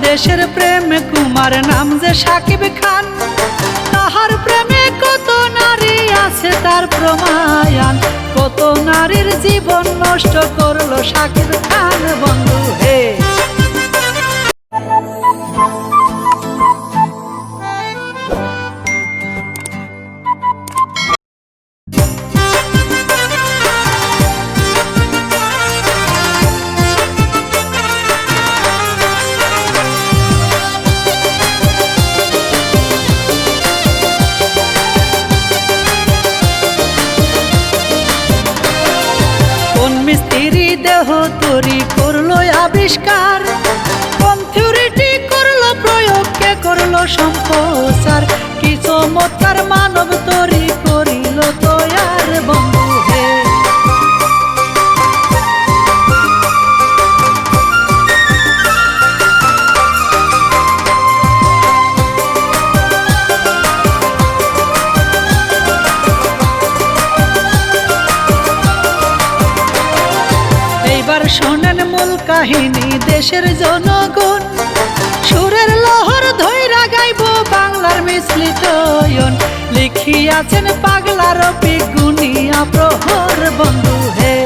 বাংলাদেশের প্রেম কুমার নাম যে শাকিব খান, তাহার প্রেমে কত নারী আছে তার প্রমাণ। কত নারীর জীবন নষ্ট করলো শাকিব খান বন্ধু হে। মিস্ত্রি দেহ তৈরি করলো আবিষ্কার, কোন থিওরিটি করলো প্রয়োগ, কে করলো সম্প্রচার, কি চমৎকার মানব তৈরি করিল তৈয়ার বন্ধু হে। শোনেন মূল কাহিনী দেশের জনগণ, সুরের লহর ধৈরা গাইব বাংলার মিশ্রিত গায়ন, লিখিয়াছেন পাগলা রফিক গুনিয়া প্রহর বন্ধু হে।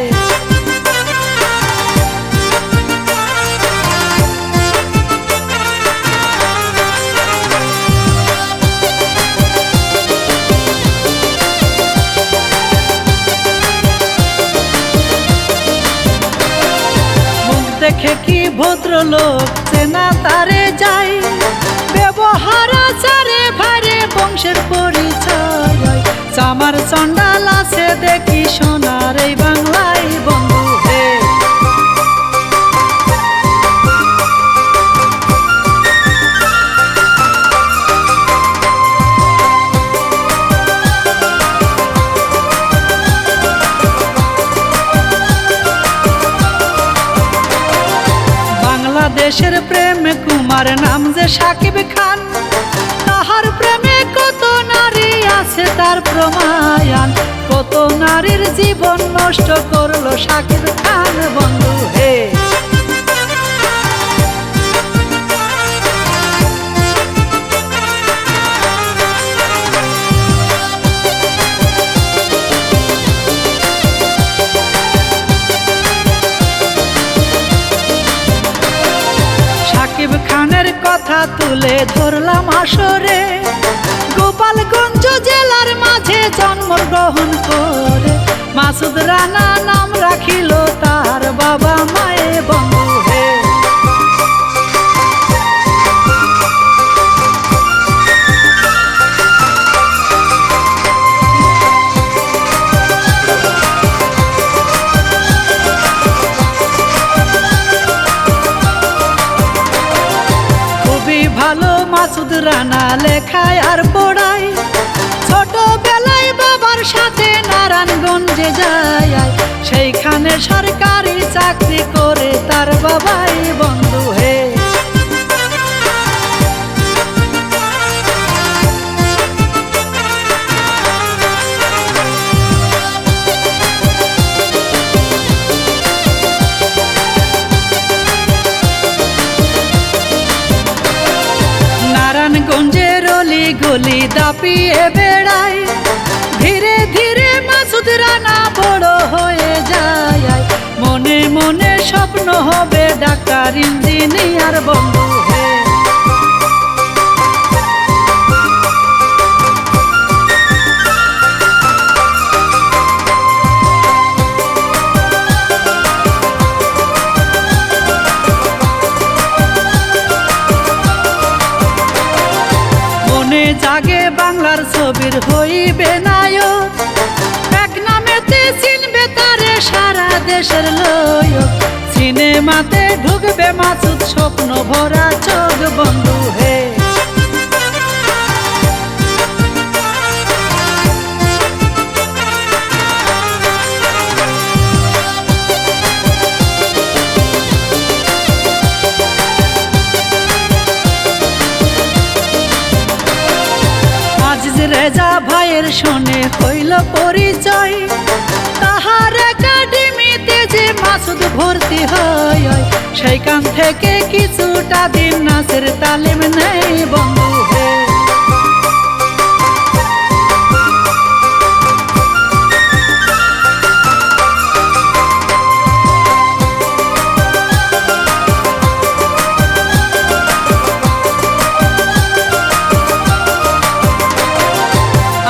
দেখে কি ভদ্রলোক চেনা তারে যাই, ব্যবহার আচারে ভারে বংশের পরিচয়, চামার চন্ডাল আছে দেখি সোনার এই বাংলায় বন্ধু হে। দেশের প্রেম কুমার নাম যে শাকিব খান, তাহার প্রেমে কত নারী আছে তার প্রমাণ। কত নারীর জীবন নষ্ট করলো শাকিব খান বন্ধু হে। শাকিব খানের কথা তুলে ধরলাম আসরে, গোপালগঞ্জ জেলার মাঝে জন্মগ্রহণ করে, মাসুদ রানা নাম রাখিল তার বাবা মায়ে বন্ধু হে। ভালো মাসুদ রানা লেখায় আর পড়ায়, ছোটবেলায় বাবার সাথে নারায়ণগঞ্জে যায়, সেইখানে সরকারি চাকরি করে তার বাবাই বন্ধু হে। নারায়ণগঞ্জের অলি গলি দাপিয়ে বেড়ায়, ধীরে ধীরে মাসুদ রানা বড় হয়ে যায়, মনে মনে স্বপ্ন হবে ডাক্তার ইঞ্জিনিয়ার বন্ধু হে। জাগে বাংলার ছবির হইবে নায়ক, এক নামেতে চিনবে তারে সারা দেশের লোক, সিনেমাতে ঢুকবে মাসুদ স্বপ্ন ভরা চোখ বন্ধু হে। রেজা ভাইয়ের শোনে হইল পরিচয়, তাহার একাডেমিতে যে মাসুদ ভর্তি হয় সেইখান থেকে কিছুটা দিন নাচের তালিম নেই বন্ধু হে।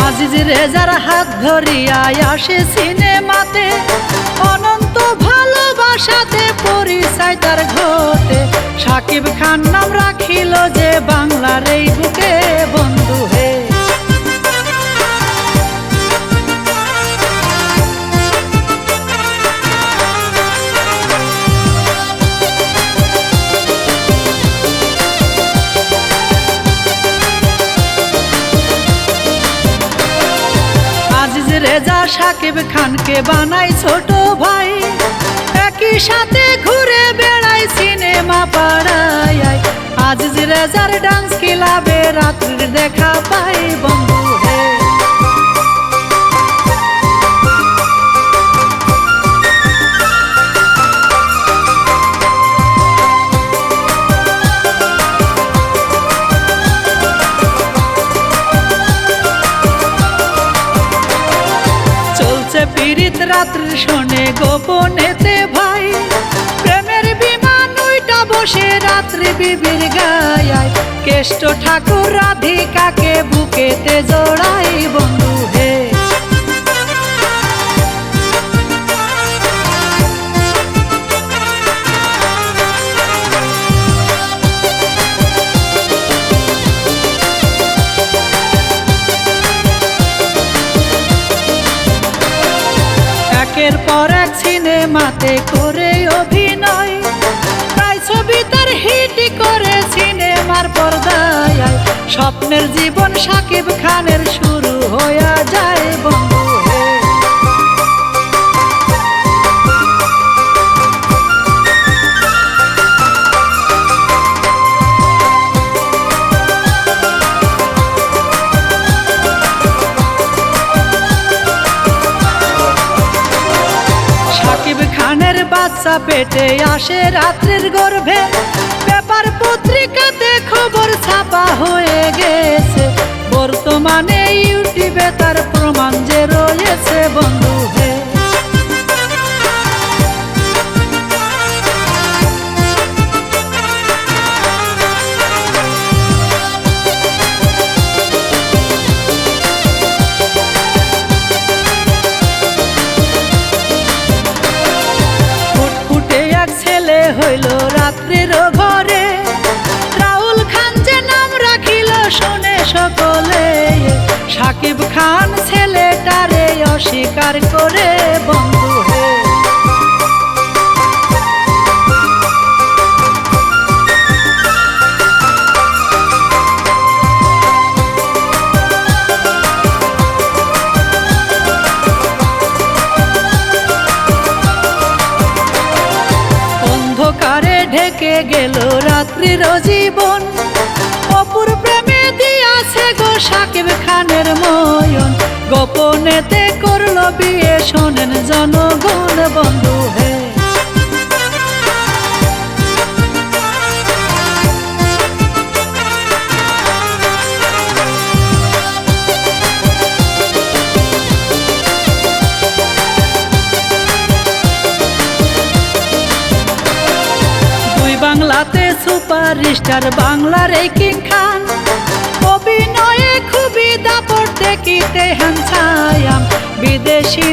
আজিজ রেজার হাত ধরিয়া আসে সিনেমাতে, অনন্ত ভালোবাসাতে পরিচয় তার ঘটে। সাকিব খান নাম রাখিল যে বাংলার এই বুকে বন্ধু হে। আজিজ রেজা সাকিব খানকে বানাই ছোট ভাই, একই সাথে ঘুরে বেড়াই সিনেমা পাড়ায়। আজিজ রেজার ডান্স ক্লাবে রাত্রির দেখা পাই বন্ধু হে। পীড়িত রাত্রির শোনে গোপনেতে ভাই, প্রেমের বিমান উইটা বসে রাত্রি বিবির গায়। কেষ্ট ঠাকুর রাধিকাকে বুকেতে জড়াই বন্ধু হে। একের পর এক সিনেমাতে করে অভিনয়, প্রায় ছবি তার হিট করে সিনেমার পর্দায়। স্বপ্নের জীবন সাকিব খানের শুরু হয়ে যায় বন্ধু হে। বাচ্চা পেটে আসে রাত্রির গর্ভে, পেপার পত্রিকাতে খবর ছাপা হয়ে গেছে। বর্তমানে ইউটিউবে তার প্রমাণ যে রয়েছে বন্ধু হে। হইল রাত্রির ঘরে, রাহুল খান যে নাম রাখিল শোনে সকলে। সাকিব খান ছেলেটারে অস্বীকার করে বন্ধু হে। অন্ধকারে ঢেকে গেল রাত্রির জীবন, অপুর প্রেমে দিয়াছে গো সাকিব খানের ময়ন। গোপনেতে করলো বিয়ে শোনেন জনগণ বন্ধু হে। বাংলাতে সুপারস্টার বাংলার এই কিং খান, অভিনয়ে খুবই দাপট দেখিতে হ্যান্ডসাম। বিদেশি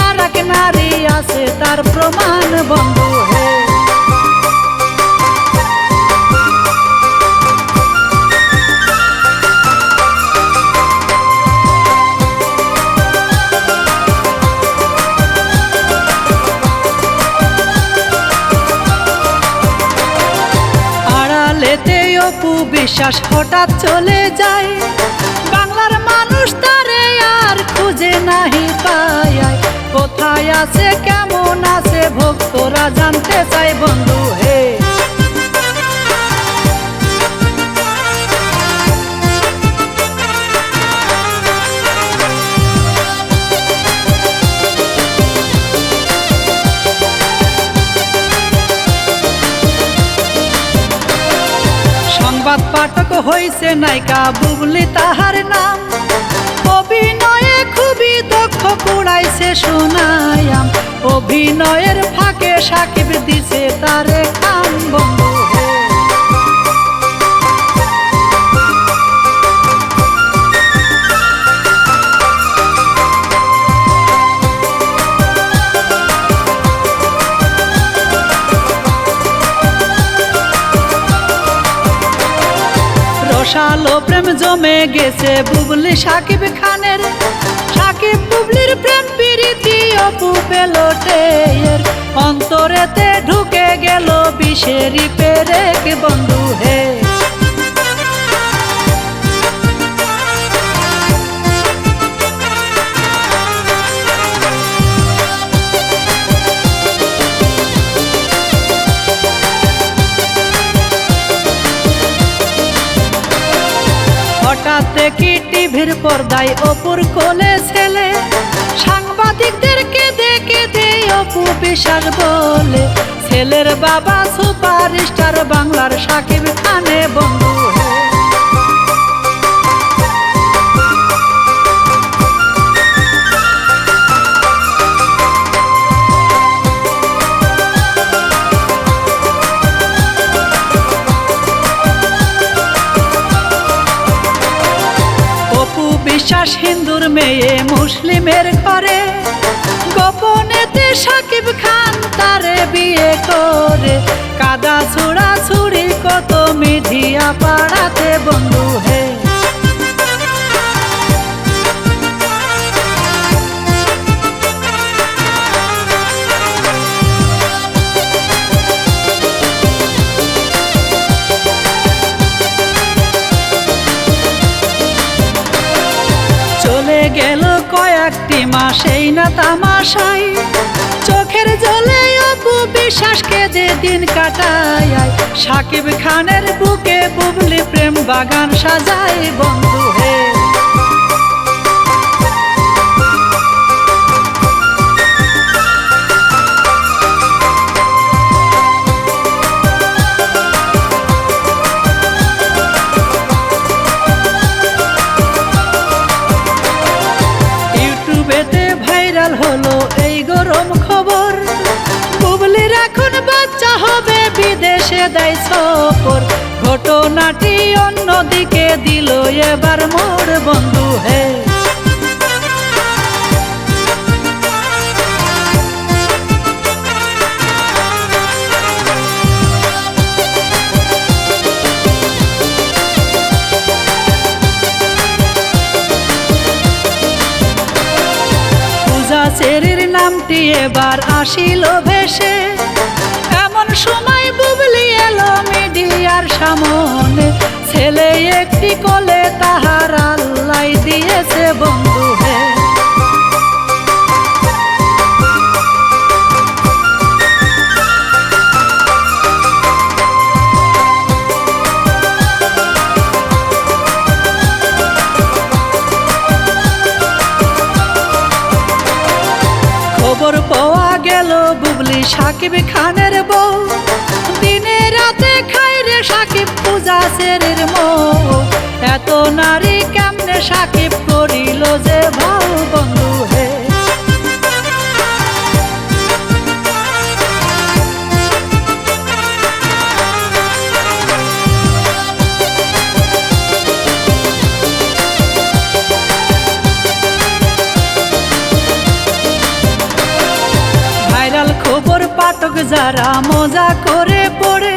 আর এক নারী আছে তার প্রমাণ বন্ধু হে। অপু বিশ্বাস হঠাৎ চলে যায়, বাংলার মানুষ তারে আর খুঁজে নাহি পায়। কোথায় আছে কেমন আছে ভক্তরা জানতে চায় বন্ধু হে। সংবাদ পাঠক হইছে নায়িকা বুবলি তাহার নাম, অভিনয়ে খুবই দক্ষ কুড়াইছে শোনায়াম, অভিনয়ের ফাঁকে সাকিব দিছে তারে কাম বন্ধু হে। রসালো প্রেম জমে গেছে বুবলি সাকিব খানের, সাকিব বুবলির প্রেম প্রীতি অপু পেল টের, অন্তরেতে ঢুকে গেল বিষেরি পেরেক বন্ধু হে। হঠাৎ দেখি টিভির পর্দায় অপুর কোলে ছেলে, সাংবাদিকদেরকে দেখে দে অপু বিশ্বাস বলে, ছেলের বাবা সুপারস্টার বাংলার সাকিব খানে বন্ধু হে। বিশ্বাস হিন্দুর মেয়ে মুসলিমের ঘরে, গোপনেতে সাকিব খান তারে বিয়ে করে, কাদা ছুড়া ছুড়ি কত মিডিয়া পাড়াতে বন্ধু হে। চলে গেল কয়েকটি মাস এই না তামাশাই, চোখের জলে অপু বিশ্বাস কেঁদে দিন কাটায়, সাকিব খানের বুকে বুবলি প্রেম বাগান সাজায় বন্ধু হে। হলো এই গরম খবর, বুবলির এখন বাচ্চা হবে বিদেশে দেয় সফর, ঘটনাটি অন্যদিকে দিল এবার মোর বন্ধু হে। চেরির নামটি এবার আসিল ভেসে, এমন সময় বুবলি এলো মিডিয়ার সামনে, ছেলে একটি কোলে তাহার আল্লাহ দিয়েছে বন্ধু হে। খবর পাওয়া গেল বুবলি সাকিব খানের বউ, দিনে রাতে খাই রে সাকিব পূজা সেরের মৌ, এত নারী কেমনে সাকিব করিল যে ভাও বন্ধু হে। খবর পাঠক যারা মজা করে পড়ে,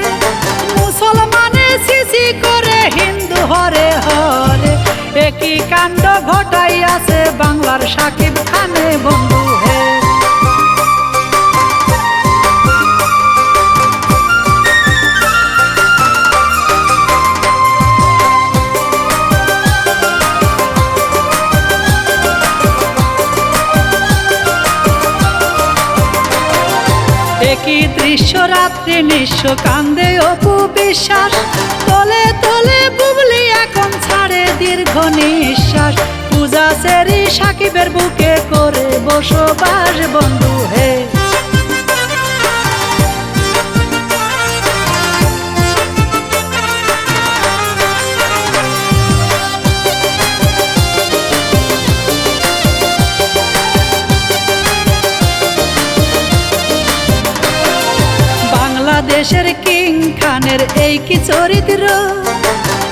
মুসলমানে সিসি করে হিন্দু হরে হরে, একই কাণ্ড ঘটাই আছে বাংলার সাকিব খানে বন্ধু হে। একই দৃশ্য রাত্রি নিঃস্ব কান্দে অপু বিশ্বাস, তলে তলে বুবলি এখন ছাড়ে দীর্ঘ নিঃশ্বাস, পূজা সেরি সাকিবের বুকে করে বসবাস বন্ধু হে। খানের এই কি চরিত্র,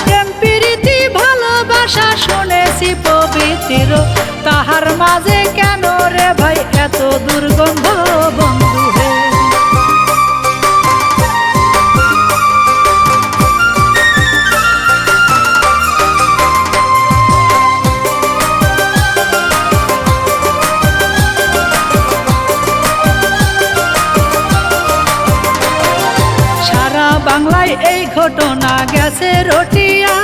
প্রেম প্রীতি ভালোবাসা শুনেছি পবিত্র, তাহার মাঝে কেন রে ভাই এত দুর্গন্ধ বন্ধু হে। সারা বাংলায় এই ঘটনা গেছে রটিয়া,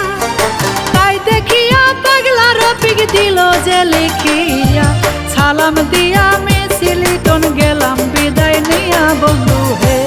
তাই দেখিয়া পাগলা রফিক দিল যে লিখিয়া, সালাম দিয়া আমি সিলিটন গেলাম বিদায় নিয়া বন্ধু হে।